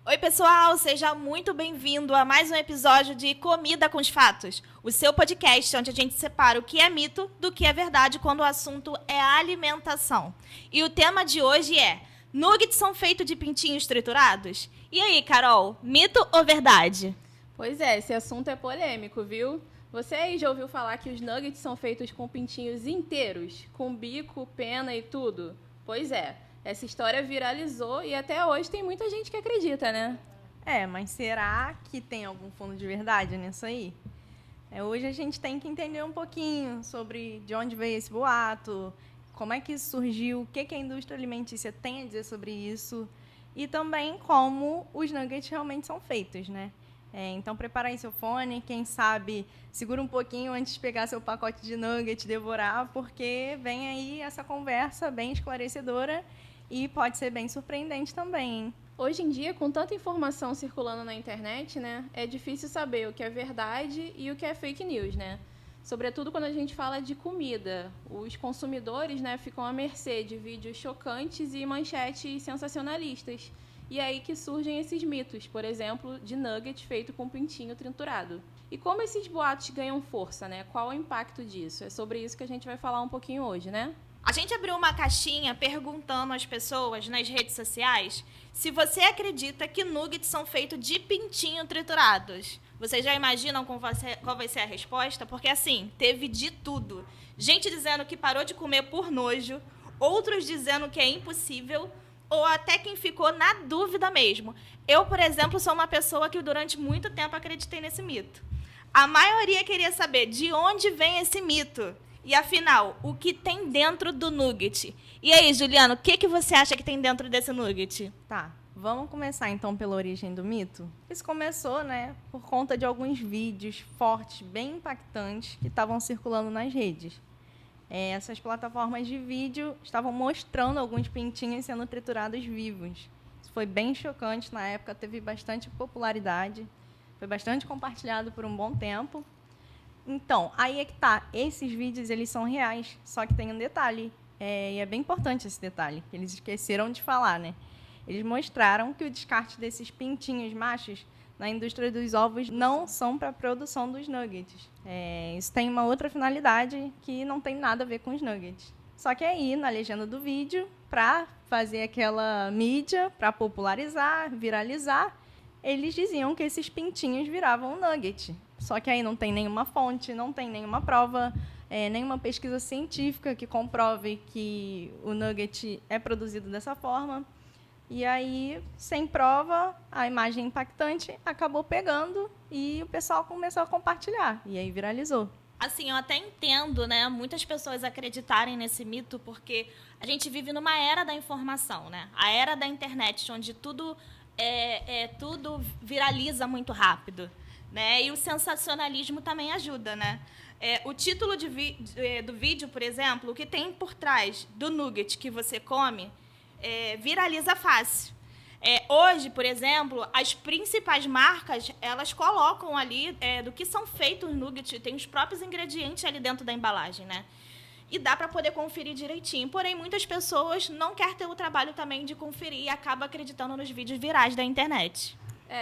Oi, pessoal, seja muito bem-vindo a mais um episódio de Comida com os Fatos, o seu podcast onde a gente separa o que é mito do que é verdade quando o assunto é alimentação. E o tema de hoje é: nuggets são feitos de pintinhos triturados? E aí, Carol, mito ou verdade? Pois é, esse assunto é polêmico, viu? Você aí já ouviu falar que os nuggets são feitos com pintinhos inteiros, com bico, pena e tudo? Pois é, essa história viralizou e até hoje tem muita gente que acredita, né? Mas será que tem algum fundo de verdade nisso aí? Hoje a gente tem que entender um pouquinho sobre de onde veio esse boato, como é que isso surgiu, o que a indústria alimentícia tem a dizer sobre isso e também como os nuggets realmente são feitos, né? Então, prepara aí seu fone, quem sabe segura um pouquinho antes de pegar seu pacote de nuggets e devorar, porque vem aí essa conversa bem esclarecedora e pode ser bem surpreendente também, hein? Hoje em dia, com tanta informação circulando na internet, né, é difícil saber o que é verdade e o que é fake news, né? Sobretudo quando a gente fala de comida. Os consumidores, né, ficam à mercê de vídeos chocantes e manchetes sensacionalistas. E é aí que surgem esses mitos, por exemplo, de nugget feito com pintinho triturado. E como esses boatos ganham força, né? Qual o impacto disso? É sobre isso que a gente vai falar um pouquinho hoje, né? A gente abriu uma caixinha perguntando às pessoas nas redes sociais se você acredita que nuggets são feitos de pintinho triturados. Vocês já imaginam qual vai ser a resposta? Porque, assim, teve de tudo. Gente dizendo que parou de comer por nojo, outros dizendo que é impossível, ou até quem ficou na dúvida mesmo. Eu, por exemplo, sou uma pessoa que durante muito tempo acreditei nesse mito. A maioria queria saber de onde vem esse mito. E, afinal, o que tem dentro do nugget? E aí, Juliana, o que você acha que tem dentro desse nugget? Tá, vamos começar então pela origem do mito? Isso começou, né, por conta de alguns vídeos fortes, bem impactantes, que estavam circulando nas redes. Essas plataformas de vídeo estavam mostrando alguns pintinhos sendo triturados vivos. Isso foi bem chocante na época, teve bastante popularidade, foi bastante compartilhado por um bom tempo. Então, aí é que tá. Esses vídeos, eles são reais, só que tem um detalhe. E é bem importante esse detalhe, que eles esqueceram de falar, né? Eles mostraram que o descarte desses pintinhos machos na indústria dos ovos não são para a produção dos nuggets. Isso tem uma outra finalidade que não tem nada a ver com os nuggets. Só que aí, na legenda do vídeo, para fazer aquela mídia, para popularizar, viralizar, eles diziam que esses pintinhos viravam um nugget. Só que aí não tem nenhuma fonte, não tem nenhuma prova, nenhuma pesquisa científica que comprove que o nugget é produzido dessa forma. E aí, sem prova, a imagem impactante acabou pegando e o pessoal começou a compartilhar. E aí viralizou. Assim, eu até entendo, né, muitas pessoas acreditarem nesse mito, porque a gente vive numa era da informação, né? A era da internet, onde tudo viraliza muito rápido, né? E o sensacionalismo também ajuda, né? O título do vídeo, por exemplo, o que tem por trás do nugget que você come, viraliza fácil. Hoje, por exemplo, as principais marcas, elas colocam ali do que são feitos os nuggets, tem os próprios ingredientes ali dentro da embalagem, né? E dá para poder conferir direitinho. Porém, muitas pessoas não querem ter o trabalho também de conferir e acabam acreditando nos vídeos virais da internet.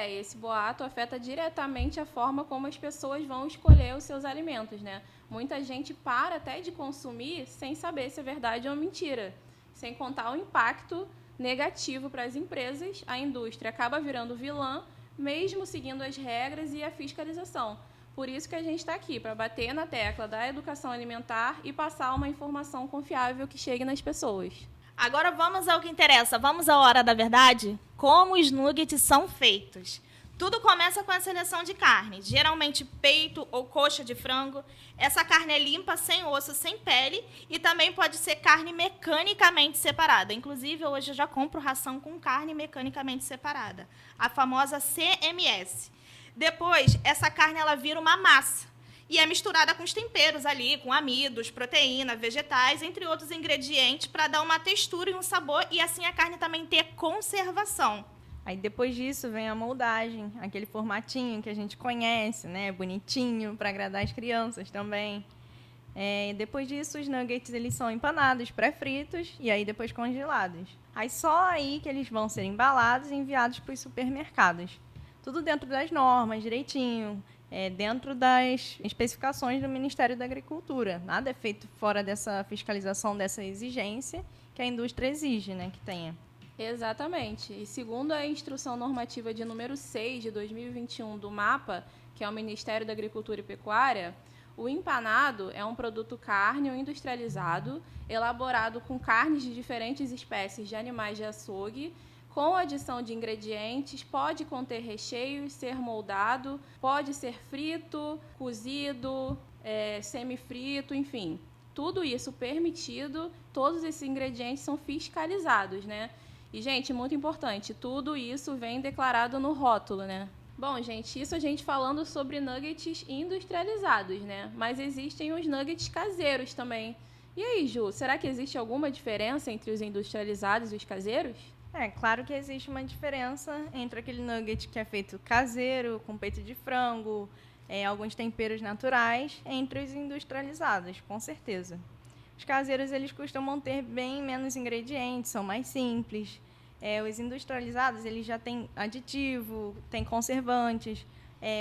Esse boato afeta diretamente a forma como as pessoas vão escolher os seus alimentos, né? Muita gente para até de consumir sem saber se é verdade ou mentira. Sem contar o impacto negativo para as empresas, a indústria acaba virando vilã, mesmo seguindo as regras e a fiscalização. Por isso que a gente está aqui, para bater na tecla da educação alimentar e passar uma informação confiável que chegue nas pessoas. Agora vamos ao que interessa, vamos à hora da verdade? Como os nuggets são feitos? Tudo começa com a seleção de carne, geralmente peito ou coxa de frango. Essa carne é limpa, sem osso, sem pele e também pode ser carne mecanicamente separada. Inclusive, hoje eu já compro ração com carne mecanicamente separada, a famosa CMS. Depois, essa carne ela vira uma massa e é misturada com os temperos ali, com amidos, proteína, vegetais, entre outros ingredientes, para dar uma textura e um sabor e assim a carne também ter conservação. Aí depois disso vem a moldagem, aquele formatinho que a gente conhece, né? Bonitinho, para agradar as crianças também. Depois disso, os nuggets eles são empanados, pré-fritos e aí depois congelados. Aí só aí que eles vão ser embalados e enviados para os supermercados. Tudo dentro das normas, direitinho, dentro das especificações do Ministério da Agricultura. Nada é feito fora dessa fiscalização, dessa exigência que a indústria exige, né, que tenha. Exatamente. E segundo a Instrução Normativa de número 6 de 2021 do MAPA, que é o Ministério da Agricultura e Pecuária, o empanado é um produto cárneo industrializado, elaborado com carnes de diferentes espécies de animais de açougue, com adição de ingredientes, pode conter recheios, ser moldado, pode ser frito, cozido, semifrito, enfim. Tudo isso permitido, todos esses ingredientes são fiscalizados, né? E, gente, muito importante, tudo isso vem declarado no rótulo, né? Bom, gente, isso a gente falando sobre nuggets industrializados, né? Mas existem os nuggets caseiros também. E aí, Ju, será que existe alguma diferença entre os industrializados e os caseiros? Claro que existe uma diferença entre aquele nugget que é feito caseiro, com peito de frango, alguns temperos naturais, entre os industrializados, com certeza. Os caseiros, eles costumam ter bem menos ingredientes, são mais simples. Os industrializados, eles já têm aditivo, têm conservantes,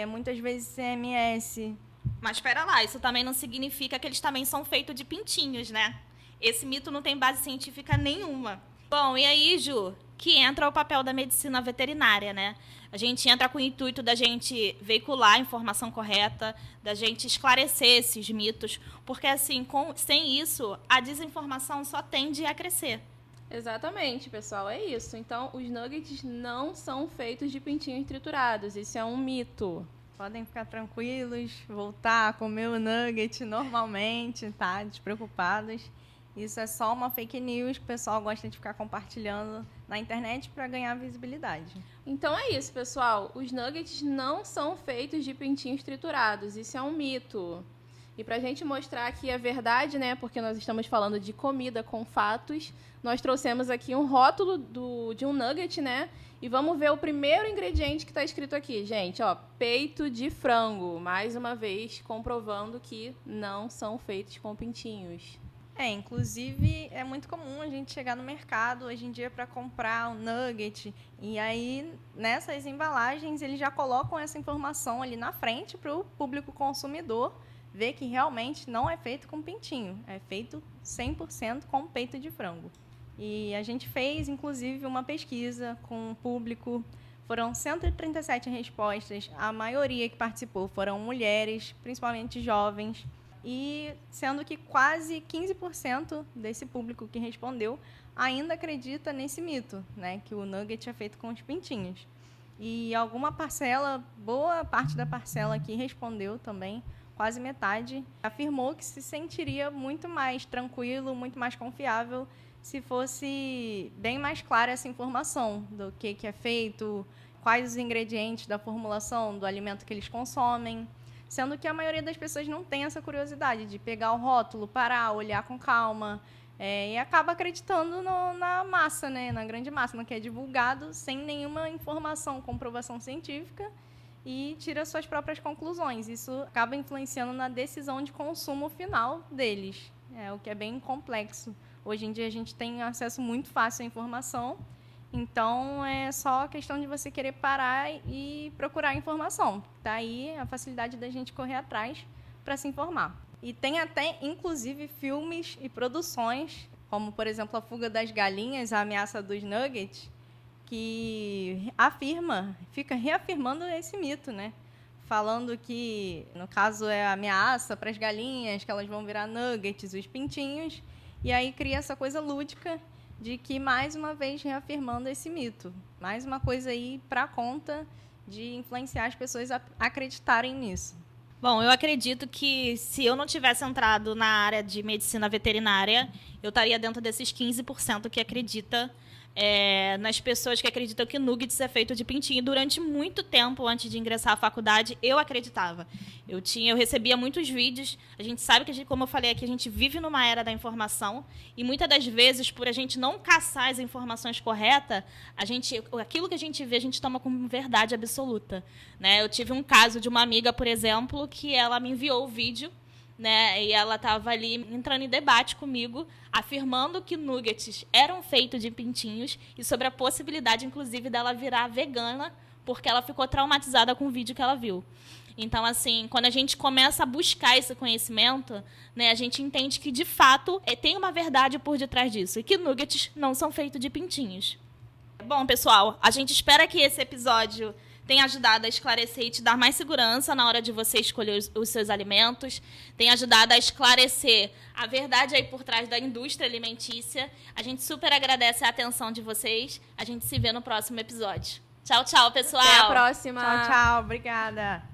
muitas vezes CMS. Mas espera lá, isso também não significa que eles também são feitos de pintinhos, né? Esse mito não tem base científica nenhuma. Bom, e aí, Ju, que entra o papel da medicina veterinária, né? A gente entra com o intuito da gente veicular a informação correta, da gente esclarecer esses mitos, porque, assim, sem isso, a desinformação só tende a crescer. Exatamente, pessoal, é isso. Então, os nuggets não são feitos de pintinhos triturados, isso é um mito. Podem ficar tranquilos, voltar a comer o nugget normalmente, tá? Despreocupados. Isso é só uma fake news que o pessoal gosta de ficar compartilhando na internet para ganhar visibilidade. Então é isso, pessoal. Os nuggets não são feitos de pintinhos triturados. Isso é um mito. E para a gente mostrar aqui a verdade, né? Porque nós estamos falando de comida com fatos, nós trouxemos aqui um rótulo de um nugget, né? E vamos ver o primeiro ingrediente que está escrito aqui, gente. Ó, peito de frango. Mais uma vez, comprovando que não são feitos com pintinhos. Inclusive, é muito comum a gente chegar no mercado hoje em dia para comprar um nugget. E aí, nessas embalagens, eles já colocam essa informação ali na frente para o público consumidor ver que realmente não é feito com pintinho. É feito 100% com peito de frango. E a gente fez, inclusive, uma pesquisa com o público. Foram 137 respostas. A maioria que participou foram mulheres, principalmente jovens. E sendo que quase 15% desse público que respondeu ainda acredita nesse mito, né, que o nugget é feito com os pintinhos. E alguma parcela, boa parte da parcela que respondeu também, quase metade, afirmou que se sentiria muito mais tranquilo, muito mais confiável se fosse bem mais clara essa informação do que é feito, quais os ingredientes da formulação do alimento que eles consomem. Sendo que a maioria das pessoas não tem essa curiosidade de pegar o rótulo, parar, olhar com calma, e acaba acreditando na massa, né? Na grande massa, no que é divulgado, sem nenhuma informação, comprovação científica, e tira suas próprias conclusões. Isso acaba influenciando na decisão de consumo final deles, o que é bem complexo. Hoje em dia a gente tem acesso muito fácil à informação, então, é só questão de você querer parar e procurar informação. Tá aí a facilidade da gente correr atrás para se informar. E tem até, inclusive, filmes e produções, como, por exemplo, A Fuga das Galinhas, A Ameaça dos Nuggets, que fica reafirmando esse mito, né? Falando que, no caso, é a ameaça para as galinhas, que elas vão virar nuggets, os pintinhos, e aí cria essa coisa lúdica de que, mais uma vez, reafirmando esse mito. Mais uma coisa aí para conta de influenciar as pessoas a acreditarem nisso. Bom, eu acredito que se eu não tivesse entrado na área de medicina veterinária, eu estaria dentro desses 15% que acredita nas pessoas que acreditam que nuggets é feito de pintinho. Durante muito tempo, antes de ingressar à faculdade, eu acreditava. Eu recebia muitos vídeos. A gente sabe que, como eu falei aqui, a gente vive numa era da informação. E muitas das vezes, por a gente não caçar as informações corretas, aquilo que a gente vê, a gente toma como verdade absoluta, né? Eu tive um caso de uma amiga, por exemplo, que ela me enviou o vídeo né? E ela estava ali entrando em debate comigo, afirmando que nuggets eram feitos de pintinhos e sobre a possibilidade, inclusive, dela virar vegana, porque ela ficou traumatizada com o vídeo que ela viu. Então, assim, quando a gente começa a buscar esse conhecimento, né, a gente entende que, de fato, tem uma verdade por detrás disso, e que nuggets não são feitos de pintinhos. Bom, pessoal, a gente espera que esse episódio tenha ajudado a esclarecer e te dar mais segurança na hora de você escolher os seus alimentos, tenha ajudado a esclarecer a verdade aí por trás da indústria alimentícia. A gente super agradece a atenção de vocês. A gente se vê no próximo episódio. Tchau, tchau, pessoal. Até a próxima. Tchau, tchau. Obrigada.